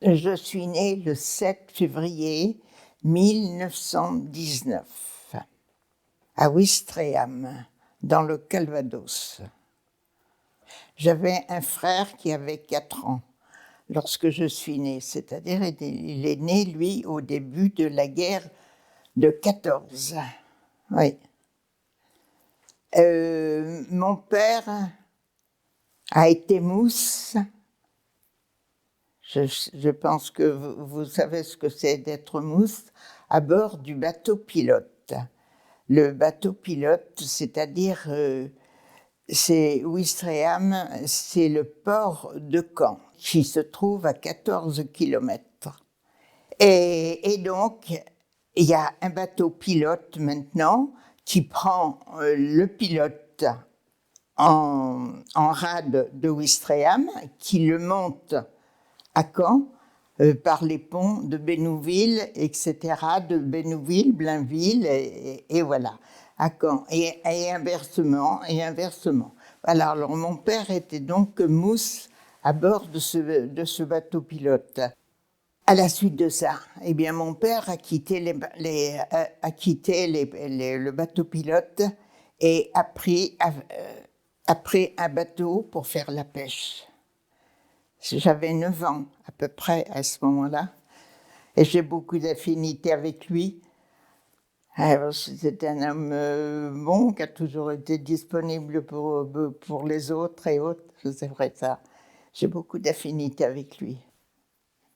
Je suis née le 7 février 1919 à Ouistreham, dans le Calvados. J'avais un frère qui avait 4 ans lorsque je suis née, c'est-à-dire il est né, lui, au début de la guerre de 14. Oui. Mon père a été mousse. Je pense que vous savez ce que c'est d'être mousse à bord du bateau pilote. Le bateau pilote, c'est-à-dire, c'est Ouistreham, c'est le port de Caen, qui se trouve à 14 kilomètres. Et donc, il y a un bateau pilote maintenant qui prend le pilote en rade de Ouistreham, qui le monte à Caen par les ponts de Bénouville, etc., de Bénouville, Blainville, et voilà, à Caen, et inversement. Voilà, alors mon père était donc mousse à bord de ce bateau pilote. À la suite de ça, eh bien, mon père a quitté, le bateau pilote et a pris un bateau pour faire la pêche. J'avais 9 ans à peu près à ce moment-là, et j'ai beaucoup d'affinité avec lui. C'était un homme bon, qui a toujours été disponible pour les autres et autres, c'est vrai ça. J'ai beaucoup d'affinité avec lui.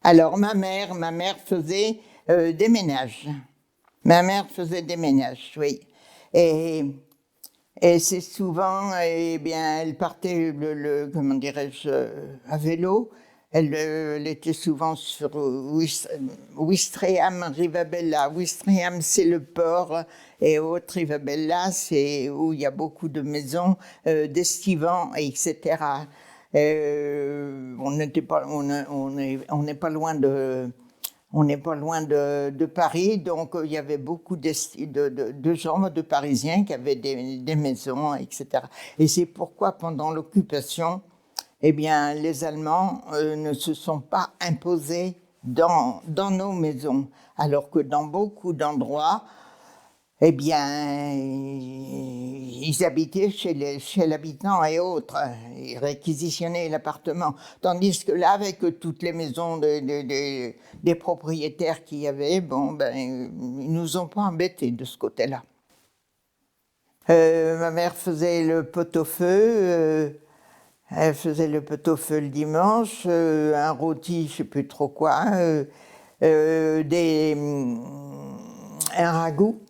Alors ma mère faisait des ménages. Ma mère faisait des ménages, oui. Et c'est souvent, eh bien, elle partait, comment dirais-je, à vélo. Elle était souvent sur Ouistreham, Rivabella. Ouistreham, c'est le port, et autres, Rivabella, c'est où il y a beaucoup de maisons d'estivants, etc. On n'est pas loin de... On n'est pas loin de Paris, donc il y avait beaucoup de gens, de Parisiens qui avaient des maisons, etc. Et c'est pourquoi, pendant l'occupation, eh bien, les Allemands ne se sont pas imposés dans nos maisons, alors que dans beaucoup d'endroits, eh bien, ils habitaient chez l'habitant et autres. Ils réquisitionnaient l'appartement. Tandis que là, avec toutes les maisons des propriétaires qu'il y avait, bon, ben, ils nous ont pas embêtés de ce côté-là. Ma mère faisait le pot-au-feu. Elle faisait le pot-au-feu le dimanche, un rôti, je ne sais plus trop quoi, un ragoût.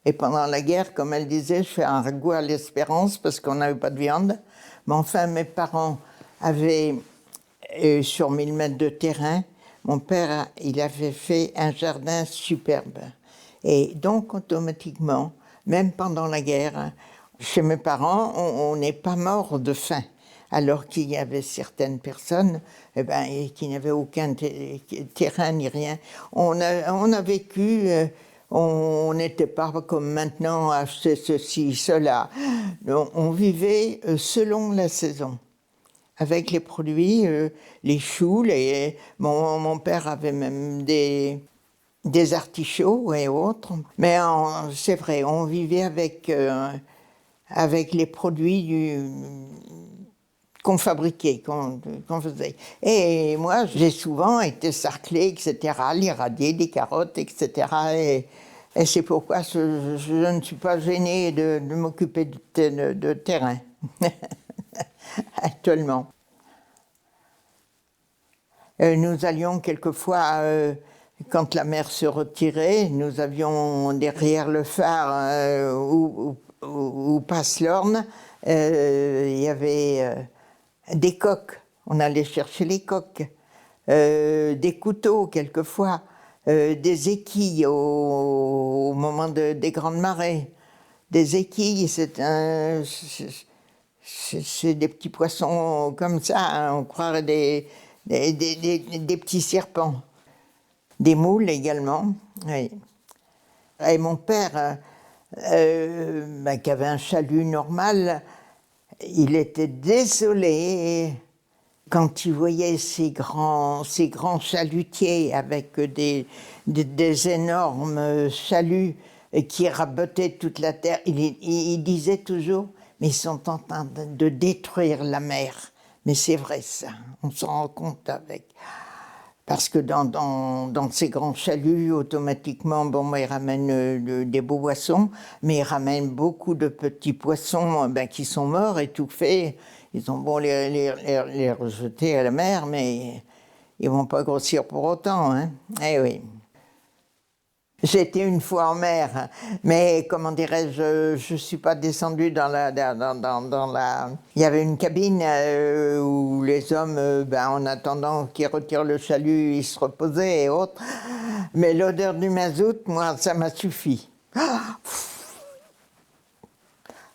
Et pendant la guerre, comme elle disait, je fais un ragoût à l'espérance parce qu'on n'avait pas de viande. Mais enfin, mes parents avaient, sur 1000 mètres de terrain, mon père, il avait fait un jardin superbe. Et donc, automatiquement, même pendant la guerre, chez mes parents, on n'est pas mort de faim. Alors qu'il y avait certaines personnes qui n'avaient aucun terrain ni rien. On a vécu... on n'était pas comme maintenant, acheter ceci, cela. On vivait selon la saison, avec les produits, les choux. Mon père avait même des artichauts et autres. Mais c'est vrai, on vivait avec les produits qu'on fabriquait, qu'on faisait. Et moi, j'ai souvent été sarclée, etc., l'irradier, des carottes, etc. Et c'est pourquoi je ne suis pas gênée de m'occuper de terrain, actuellement. Nous allions quelquefois, quand la mer se retirait, nous avions derrière le phare où passe l'Orne, il y avait... des coques, on allait chercher les coques, des couteaux quelquefois, des équilles au moment des grandes marées. Des équilles, c'est des petits poissons comme ça, hein, on croirait des petits serpents. Des moules également, oui. Et mon père, qui avait un chalut normal, il était désolé Quand il voyait ces grands chalutiers avec des énormes chaluts qui rabotaient toute la terre, il disait toujours « mais ils sont en train de détruire la mer ». Mais c'est vrai ça, on s'en rend compte avec. Parce que dans ces grands chaluts, automatiquement, bon, ils ramènent des beaux poissons, mais ils ramènent beaucoup de petits poissons qui sont morts, étouffés. Ils ont beau les rejeter à la mer, mais ils vont pas grossir pour autant, hein. Eh oui. J'étais une fois en mer, mais comment dirais-je, je suis pas descendue dans la. Il y avait une cabine où les hommes, en attendant qu'ils retirent le chalut, ils se reposaient et autres. Mais l'odeur du mazout, moi, ça m'a suffi.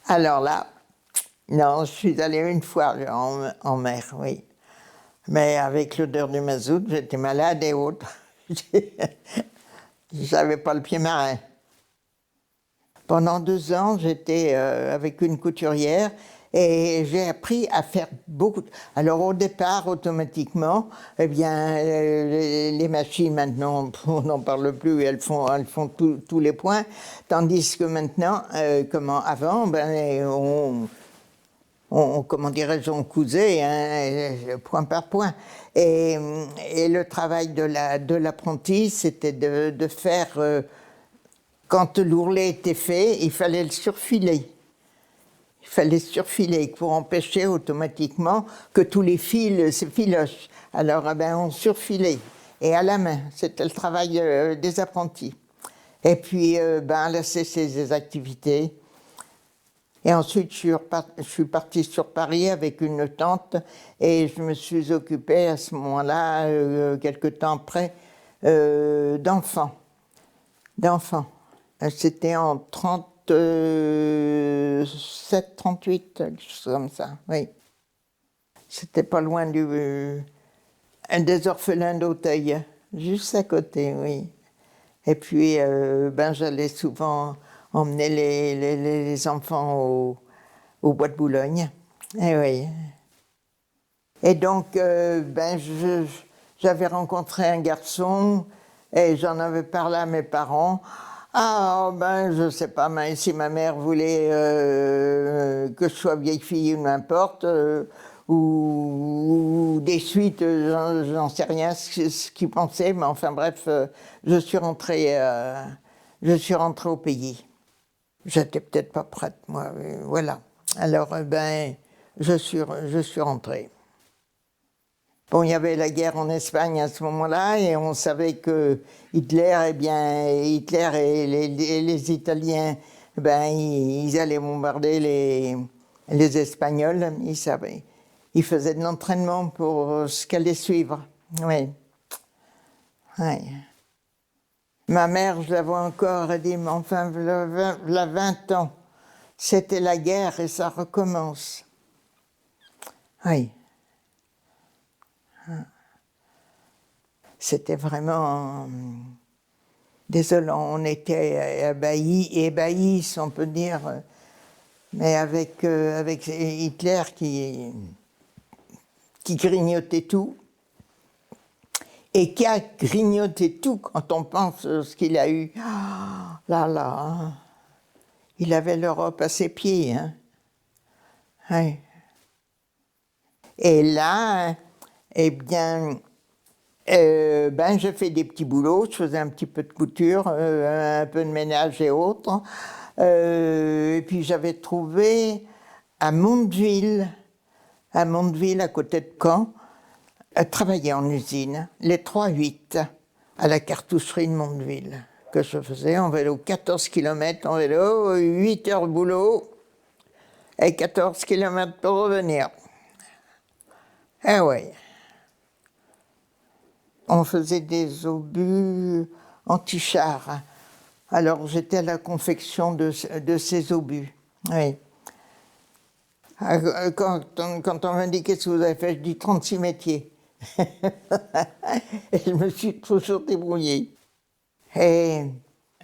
Alors là, non, je suis allée une fois en mer, oui. Mais avec l'odeur du mazout, j'étais malade et autres. J'avais pas le pied marin. Pendant 2 ans, j'étais avec une couturière et j'ai appris à faire beaucoup. Alors au départ, automatiquement, eh bien, les machines maintenant, on n'en parle plus, elles font tous les points, tandis que maintenant, avant, comment dirais-je, on cousait, hein, point par point. Et le travail de l'apprenti, c'était de faire, quand l'ourlet était fait, il fallait le surfiler. Il fallait surfiler pour empêcher automatiquement que tous les fils s'effilochent. Alors, on surfilait, et à la main, c'était le travail des apprentis. Et puis, là, cessé ces activités. Et ensuite, je suis partie sur Paris avec une tante et je me suis occupée à ce moment-là, quelque temps après, d'enfants. C'était en 37, 38, quelque chose comme ça, oui. C'était pas loin des orphelins d'Auteuil, juste à côté, oui. Et puis, j'allais souvent emmener les enfants au bois de Boulogne. Et oui. Et donc, j'avais rencontré un garçon et j'en avais parlé à mes parents. Je sais pas, mais si ma mère voulait que je sois vieille fille, n'importe, ou des suites, j'en sais rien ce qu'ils pensaient, mais enfin bref, je suis rentrée au pays. J'étais peut-être pas prête, moi, voilà. Alors, je suis rentrée. Bon, il y avait la guerre en Espagne à ce moment-là, et on savait que Hitler et les Italiens, ils allaient bombarder les Espagnols. Ils savaient. Ils faisaient de l'entraînement pour ce qu'allait suivre. Oui. Oui. Ma mère, je la vois encore, elle dit, mais enfin, voilà 20 ans, c'était la guerre et ça recommence. Oui. C'était vraiment désolant. On était ébahis, on peut dire, mais avec Hitler qui grignotait tout, et qui a grignoté tout quand on pense ce qu'il a eu. Là, il avait l'Europe à ses pieds. Hein. Oui. Et là, je fais des petits boulots, je faisais un petit peu de couture, un peu de ménage et autres. Et puis j'avais trouvé à Mondeville, à côté de Caen, travailler en usine, les 3-8, à la cartoucherie de Mondeville, que je faisais en vélo, 14 km en vélo, 8 heures de boulot, et 14 km pour revenir. Eh oui. On faisait des obus anti-chars. Alors j'étais à la confection de ces obus. Oui. Quand on m'a dit qu'est-ce que vous avez fait, je dis 36 métiers. Et je me suis toujours débrouillée. Et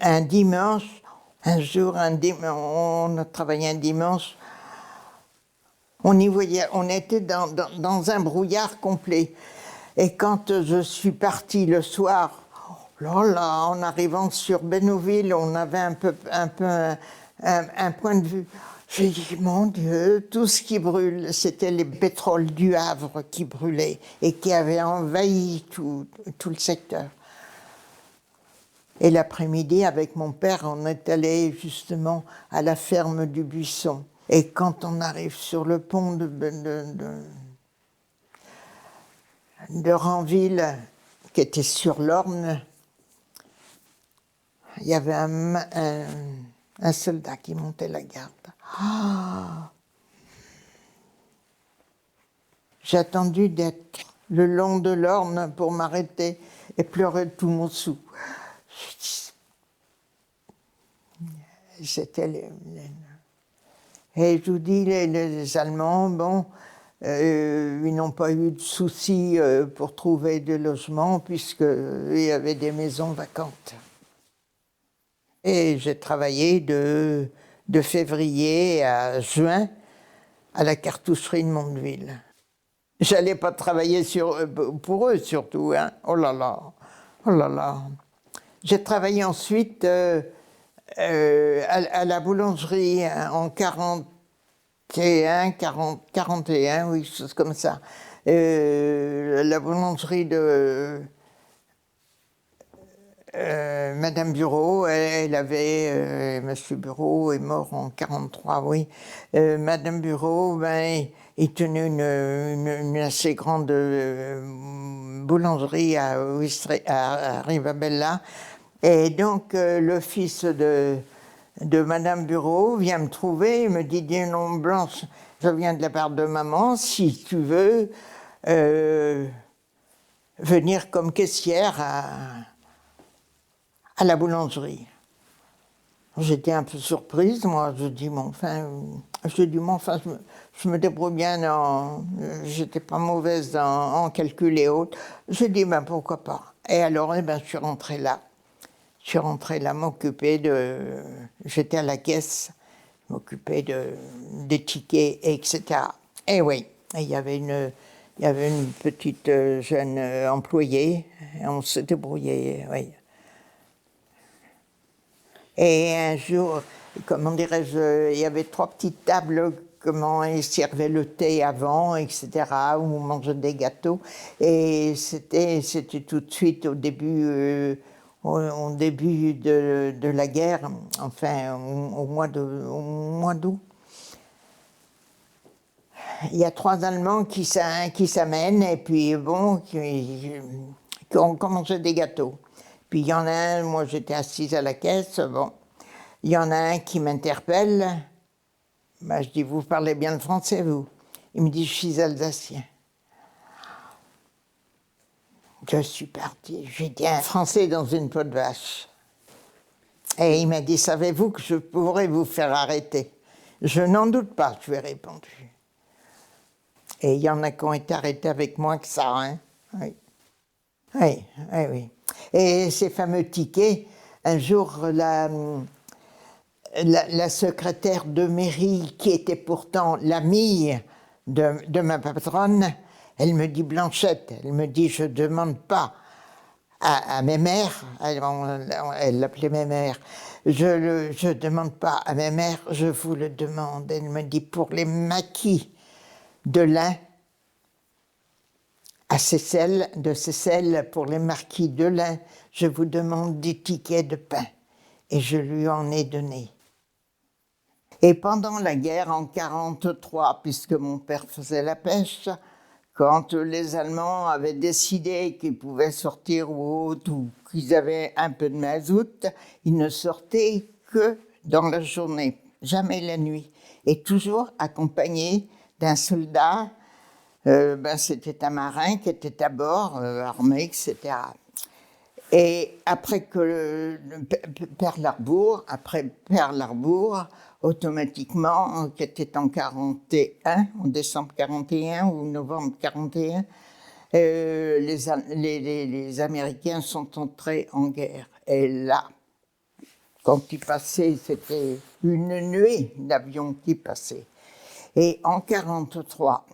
un dimanche, on a travaillé un dimanche, On y voyait, on était dans un brouillard complet. Et quand je suis partie le soir, oh là là, en arrivant sur Bénouville, on avait un point de vue. J'ai dit, mon Dieu, tout ce qui brûle, c'était les pétroles du Havre qui brûlaient et qui avaient envahi tout le secteur. Et l'après-midi, avec mon père, on est allé justement à la ferme du Buisson. Et quand on arrive sur le pont de Ranville, qui était sur l'Orne, il y avait un soldat qui montait la garde. Ah, j'ai attendu d'être le long de l'Orne pour m'arrêter et pleurer tout mon sou. C'était et je vous dis, les Allemands, bon, ils n'ont pas eu de soucis pour trouver des logements puisqu'il y avait des maisons vacantes. Et j'ai travaillé de février à juin à la cartoucherie de Mondeville. J'allais pas travailler pour eux surtout, hein. Oh là là, oh là là. J'ai travaillé ensuite à la boulangerie hein, en 41, oui, chose comme ça. La boulangerie de Madame Bureau, elle avait, Monsieur Bureau est mort en 43, oui. Madame Bureau, ben, il tenait une assez grande boulangerie à Rivabella. Et donc, le fils de Madame Bureau vient me trouver et me dit, dis non, Blanche, je viens de la part de maman, si tu veux venir comme caissière à la boulangerie. J'étais un peu surprise, moi, je dis, mais enfin, je me débrouille bien, j'étais pas mauvaise en calcul et autres. Je dis, ben pourquoi pas. Et alors, eh ben, je suis rentrée là. Je suis rentrée là m'occuper j'étais à la caisse, m'occuper des tickets, etc. Et oui, il y avait une petite jeune employée, et on se débrouillait, oui. Et un jour, comment dirais-je, il y avait 3 petites tables, comment ils servaient le thé avant, etc., où on mangeait des gâteaux. Et c'était tout de suite au début de la guerre, enfin au mois d'août. Il y a 3 Allemands qui s'amènent et puis bon, qui ont mangé des gâteaux. Puis il y en a un, moi j'étais assise à la caisse, bon, il y en a un qui m'interpelle. Ben, je dis, vous parlez bien le français, vous? Il me dit, je suis alsacien. Je suis partie, j'ai dit un français dans une peau de vache. Et il m'a dit, savez-vous que je pourrais vous faire arrêter? Je n'en doute pas, je lui ai répondu. Et il y en a qui ont été arrêtés avec moi que ça, hein. Oui. Oui, oui, oui. Et ces fameux tickets, un jour, la secrétaire de mairie, qui était pourtant l'amie de ma patronne, elle me dit, Blanchette, elle me dit, je ne demande pas à mes mères, elle l'appelait mes mères, je ne demande pas à mes mères, je vous le demande. Elle me dit, pour les maquis de lin, de Seyssel, pour les marquis de lin, je vous demande des tickets de pain. Et je lui en ai donné. Et pendant la guerre, en 1943, puisque mon père faisait la pêche, quand les Allemands avaient décidé qu'ils pouvaient sortir ou qu'ils avaient un peu de mazout, ils ne sortaient que dans la journée, jamais la nuit, et toujours accompagnés d'un soldat. C'était un marin qui était à bord, armé, etc. Et après Pearl Harbor, automatiquement, qui était en 41, en décembre 41 ou novembre 41, les Américains sont entrés en guerre. Et là, quand ils passaient, c'était une nuée d'avions qui passaient. Et en 43,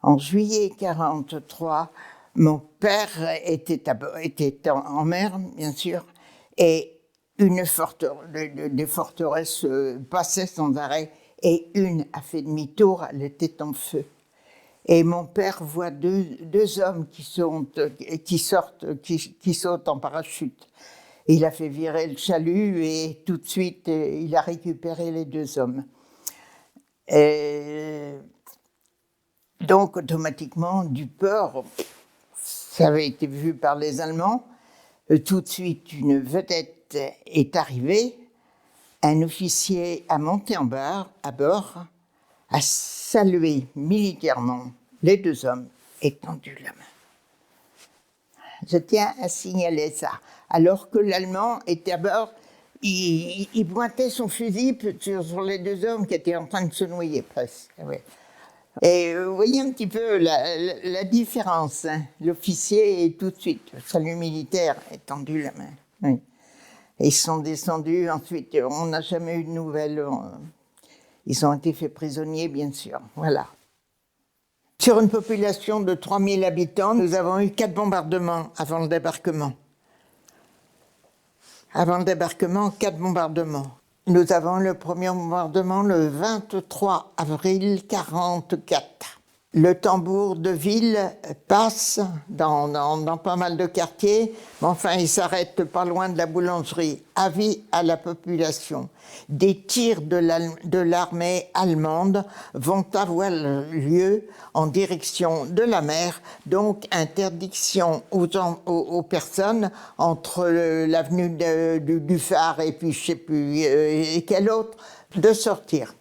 en juillet 43, mon père était en mer, bien sûr, et des forteresses passaient sans arrêt, et une a fait demi-tour, elle était en feu. Et mon père voit deux hommes qui sautent en parachute. Il a fait virer le chalut et tout de suite, il a récupéré les deux hommes. Et donc, automatiquement, du port, ça avait été vu par les Allemands. Tout de suite, une vedette est arrivée. Un officier a monté à bord, a salué militairement les deux hommes et tendu la main. Je tiens à signaler ça. Alors que l'Allemand était à bord, il pointait son fusil sur les deux hommes qui étaient en train de se noyer presque. Ouais. Et vous voyez un petit peu la différence. Hein. L'officier est tout de suite, le salut militaire, est tendu la main. Oui. Et ils sont descendus, ensuite on n'a jamais eu de nouvelles. Ils ont été faits prisonniers, bien sûr. Voilà. Sur une population de 3000 habitants, nous avons eu 4 bombardements avant le débarquement. Avant le débarquement, 4 bombardements. Nous avons le premier bombardement le 23 avril 1944. Le tambour de ville passe dans pas mal de quartiers, mais enfin il s'arrête pas loin de la boulangerie. Avis à la population. Des tirs de l'armée allemande vont avoir lieu en direction de la mer, donc interdiction aux personnes entre l'avenue du Phare et puis je sais plus quel autre, de sortir.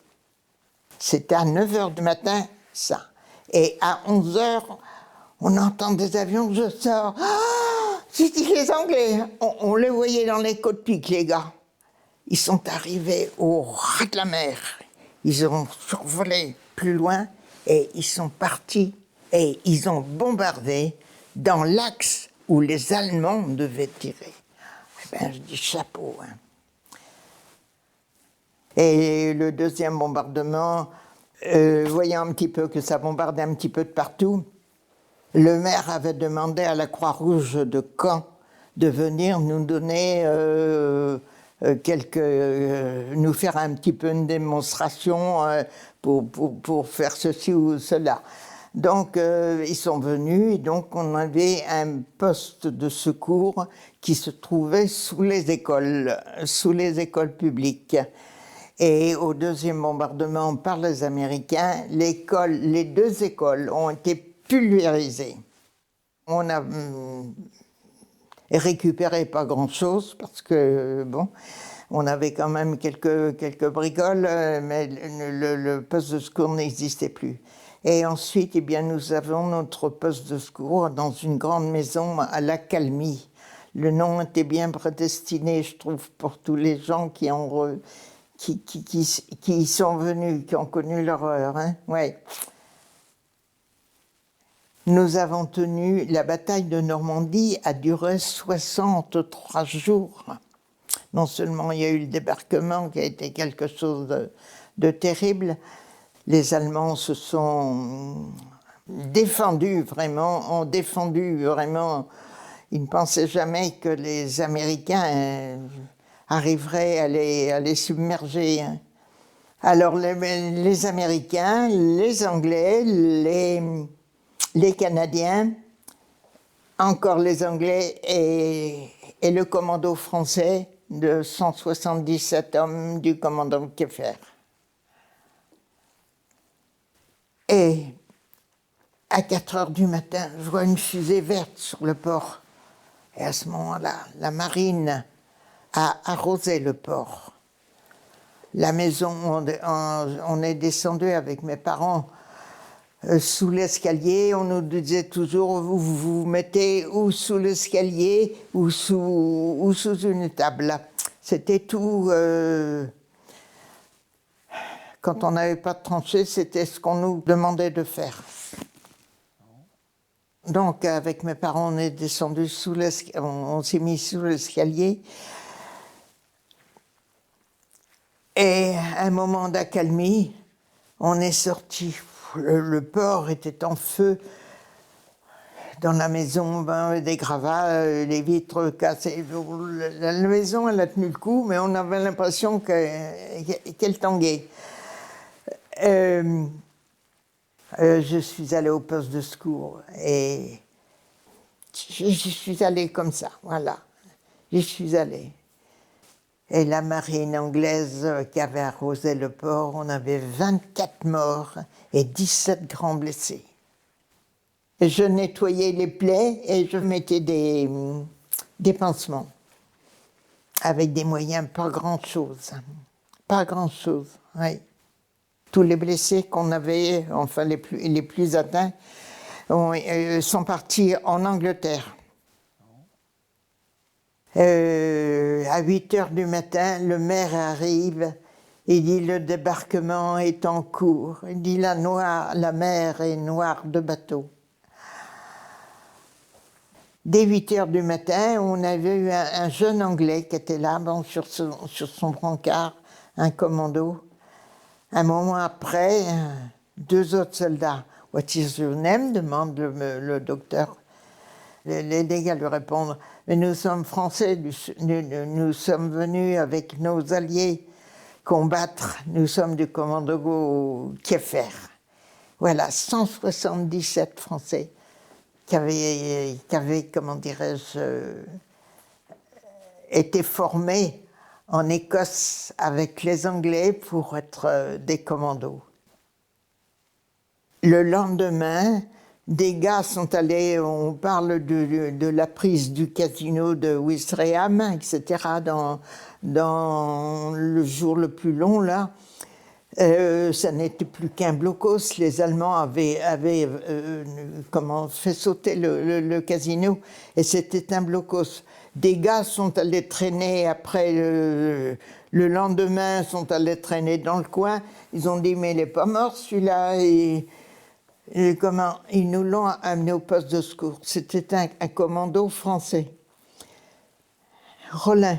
C'était à 9h du matin, ça. Et à 11h, on entend des avions, je sors. Ah, j'ai dit les Anglais, on les voyait dans les côtes-piques, les gars. Ils sont arrivés au ras de la mer. Ils ont survolé plus loin et ils sont partis et ils ont bombardé dans l'axe où les Allemands devaient tirer. Eh bien, je dis chapeau. Hein. Et le deuxième bombardement, voyant un petit peu que ça bombardait un petit peu de partout, le maire avait demandé à la Croix-Rouge de Caen de venir nous donner nous faire un petit peu une démonstration pour faire ceci ou cela. Donc ils sont venus et donc on avait un poste de secours qui se trouvait sous les écoles publiques. Et au deuxième bombardement par les Américains, les deux écoles ont été pulvérisées. On a récupéré pas grand-chose parce que, bon, on avait quand même quelques bricoles, mais le poste de secours n'existait plus. Et ensuite, eh bien, nous avons notre poste de secours dans une grande maison à la Calmie. Le nom était bien prédestiné, je trouve, pour tous les gens qui y sont venus, qui ont connu l'horreur. Hein, ouais. Nous avons tenu, la bataille de Normandie a duré 63 jours. Non seulement il y a eu le débarquement qui a été quelque chose de terrible, les Allemands se sont défendus vraiment, ils ne pensaient jamais que les Américains arriveraient à les submerger. Alors les Américains, les Anglais, les Canadiens, encore les Anglais et le commando français de 177 hommes du commandant Kieffer. Et à 4h du matin, je vois une fusée verte sur le port. Et à ce moment-là, la marine a arrosé le port. La maison, on est descendu avec mes parents sous l'escalier. On nous disait toujours, vous vous mettez ou sous l'escalier ou sous une table. C'était tout. Quand on n'avait pas de tranchée, c'était ce qu'on nous demandait de faire. Donc, avec mes parents, on est descendu on s'est mis sous l'escalier. Et à un moment d'accalmie, On est sorti, le port était en feu. Dans la maison, des gravats, les vitres cassées. La maison, elle a tenu le coup, mais on avait l'impression qu'elle tanguait. Je suis allée au poste de secours et j'y suis allée comme ça, voilà. J'y suis allée. Et la marine anglaise qui avait arrosé le port, on avait 24 morts et 17 grands blessés. Je nettoyais les plaies et je mettais des pansements. Avec des moyens, pas grand-chose. Pas grand-chose, oui. Tous les blessés qu'on avait, enfin les plus atteints, sont partis en Angleterre. À 8 heures du matin, le maire arrive. Il dit le débarquement est en cours. Il dit la mer est noire de bateaux. Dès 8 heures du matin, on avait eu un jeune Anglais qui était là, sur son brancard, un commando. Un moment après, 2 autres soldats. « What is your name ?» demande le docteur. Les gars lui répondent « Mais nous sommes français, nous sommes venus avec nos alliés combattre, nous sommes du commando Kieffer. » Voilà, 177 Français qui avaient, comment dirais-je, été formés en Écosse avec les Anglais pour être des commandos. Le lendemain, des gars sont allés, on parle de la prise du casino de Ouistreham, etc., dans le jour le plus long, là. Ça n'était plus qu'un blocos. Les Allemands avaient fait sauter le casino, et c'était un blocos. Des gars sont allés traîner après, le lendemain, sont allés traîner dans le coin. Ils ont dit, mais il n'est pas mort celui-là. Et ils nous l'ont amené au poste de secours. C'était un commando français. Rollin.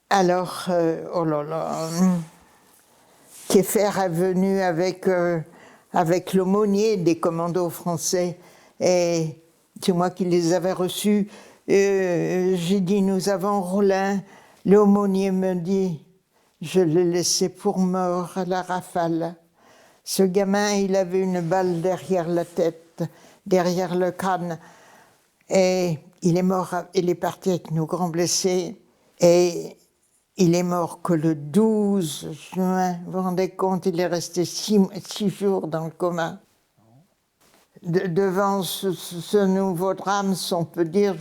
Alors, oh là là... Kieffer est venu avec l'aumônier des commandos français, et c'est moi qui les avais reçus. J'ai dit, nous avons Rollin. L'aumônier me dit, je l'ai laissé pour mort à la rafale. Ce gamin, il avait une balle derrière la tête, derrière le crâne, et il est mort, il est parti avec nos grands blessés, et il est mort que le 12 juin. Vous vous rendez compte, il est resté 6 jours dans le coma. Devant ce nouveau drame, si on peut dire,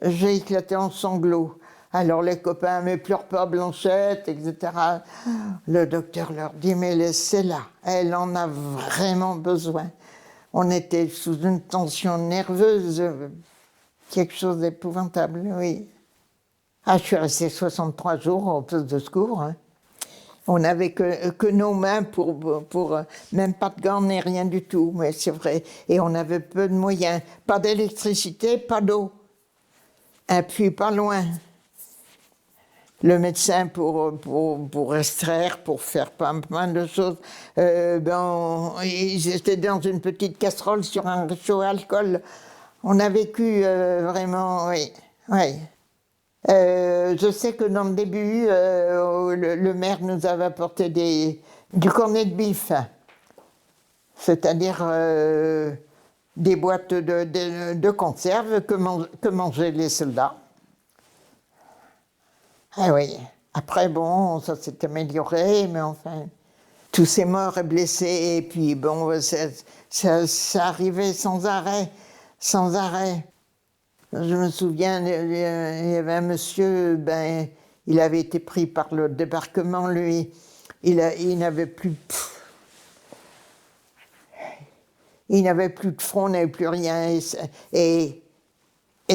j'ai éclaté en sanglots. Alors les copains, mais pleure pas Blanchette, etc. Le docteur leur dit, mais laissez-la, elle en a vraiment besoin. On était sous une tension nerveuse, quelque chose d'épouvantable, oui. Ah, je suis restée 63 jours au poste de secours. Hein. On n'avait que nos mains pour même pas de gants ni rien du tout, mais c'est vrai. Et on avait peu de moyens. Pas d'électricité, pas d'eau. Un puits pas loin. Le médecin pour extraire, pour faire pas mal de choses, ils étaient dans une petite casserole sur un réchaud à alcool. On a vécu vraiment, oui. Oui. Je sais que dans le début, le maire nous avait apporté du cornet de bif, c'est-à-dire des boîtes de conserve que mangeaient les soldats. Ah oui, après bon, ça s'est amélioré, mais enfin, tous ces morts et blessés, et puis bon, ça arrivait sans arrêt, sans arrêt. Je me souviens, il y avait un monsieur, il avait été pris par le débarquement, lui. Il n'avait plus... Il n'avait plus de front, n'avait plus rien. Et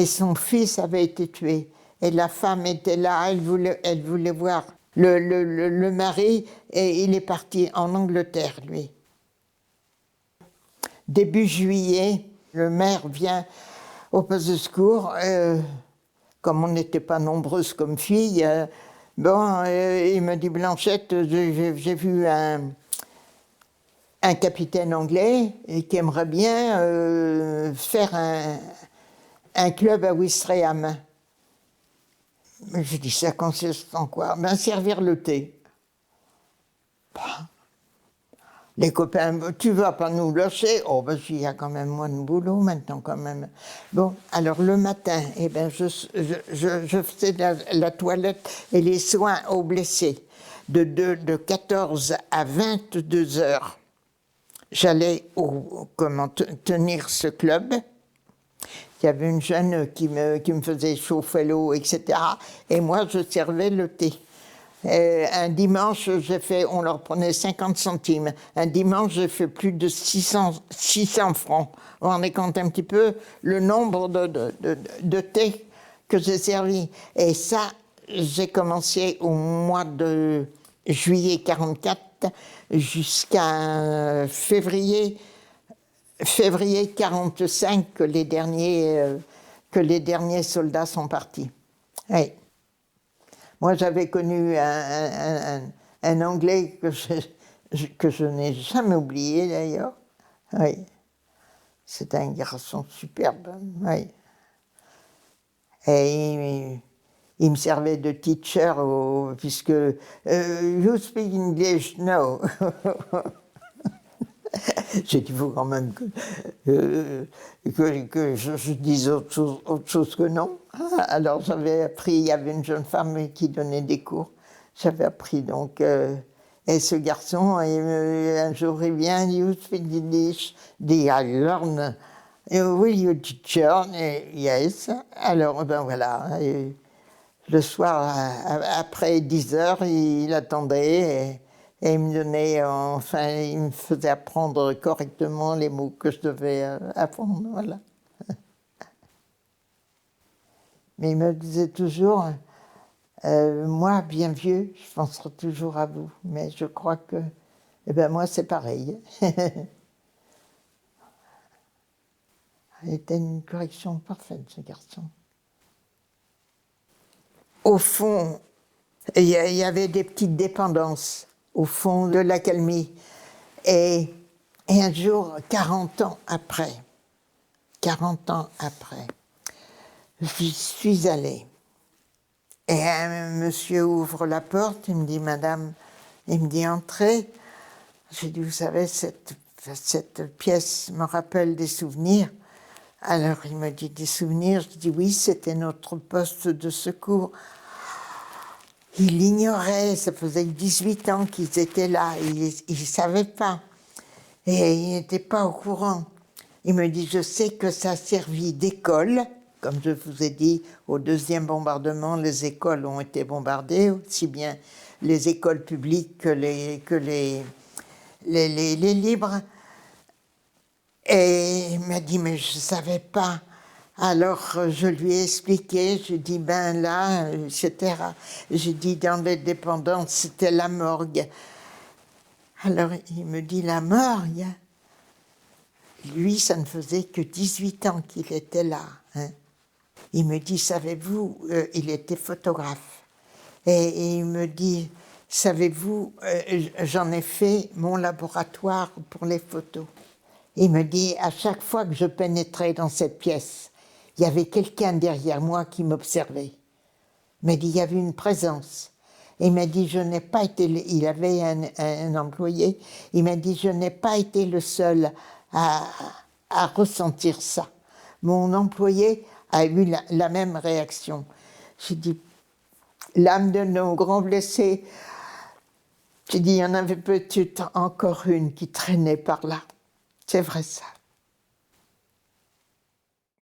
son fils avait été tué. Et la femme était là, elle voulait voir le mari, et il est parti en Angleterre, lui. Début juillet, le maire vient au poste de secours, comme on n'était pas nombreuses comme filles, il me dit, Blanchette, j'ai vu un capitaine anglais qui aimerait bien faire un club à Ouistreham. J'ai dit, ça consiste en quoi? Ben, servir le thé. Bah, les copains, tu vas pas nous lâcher? Oh, ben, il y a quand même moins de boulot maintenant, quand même. Bon, alors le matin, eh ben, je faisais la toilette et les soins aux blessés. De 14 à 22 heures, j'allais tenir ce club. Il y avait une jeune qui me faisait chauffer l'eau, etc. Et moi, je servais le thé. Un dimanche, on leur prenait 50 centimes. Un dimanche, j'ai fait plus de 600 francs. On en compte un petit peu le nombre de thé que j'ai servi. Et ça, j'ai commencé au mois de juillet 44 jusqu'à février 45 que les derniers soldats sont partis. Oui. Moi, j'avais connu un Anglais que je n'ai jamais oublié, d'ailleurs. Oui. C'est un garçon superbe. Oui. Et il me servait de teacher, puisque you speak English? No. J'ai dit, il faut quand même que je dise autre chose que non. Alors j'avais appris, il y avait une jeune femme qui donnait des cours. J'avais appris donc. Et ce garçon, un jour il vient, you speak English? I learn. Will you teacher? Yes. Alors ben voilà. Et le soir, après 10 heures, il attendait. Et il me donnait, enfin, il me faisait apprendre correctement les mots que je devais apprendre, voilà. Mais il me disait toujours, moi, bien vieux, je penserai toujours à vous. Mais je crois que, eh ben moi, c'est pareil. Il était une correction parfaite, ce garçon. Au fond, il y avait des petites dépendances au fond de l'accalmie. Et un jour, 40 ans après, j'y suis allée. Et un monsieur ouvre la porte, il me dit, madame, il me dit, entrez. J'ai dit, vous savez, cette pièce me rappelle des souvenirs. Alors il me dit, des souvenirs? Je dis, oui, c'était notre poste de secours. Il ignorait, ça faisait 18 ans qu'ils étaient là, il ne savait pas. Et il n'était pas au courant. Il me dit, je sais que ça a servi d'école. Comme je vous ai dit, au deuxième bombardement, les écoles ont été bombardées, aussi bien les écoles publiques que les libres. Et il m'a dit, mais je ne savais pas. Alors je lui ai expliqué, je dis, ben là, etc. J'ai dit, dans les dépendances, c'était la morgue. Alors il me dit, la morgue? Lui, ça ne faisait que 18 ans qu'il était là. Hein. Il me dit, savez-vous, il était photographe. Et il me dit, savez-vous, j'en ai fait mon laboratoire pour les photos. Il me dit, à chaque fois que je pénétrais dans cette pièce, il y avait quelqu'un derrière moi qui m'observait. Il m'a dit, il y avait une présence. Et il m'a dit, je n'ai pas été... Il avait un employé. Il m'a dit, je n'ai pas été le seul à ressentir ça. Mon employé a eu la même réaction. J'ai dit, l'âme de nos grands blessés, j'ai dit, il y en avait peut-être encore une qui traînait par là. C'est vrai ça.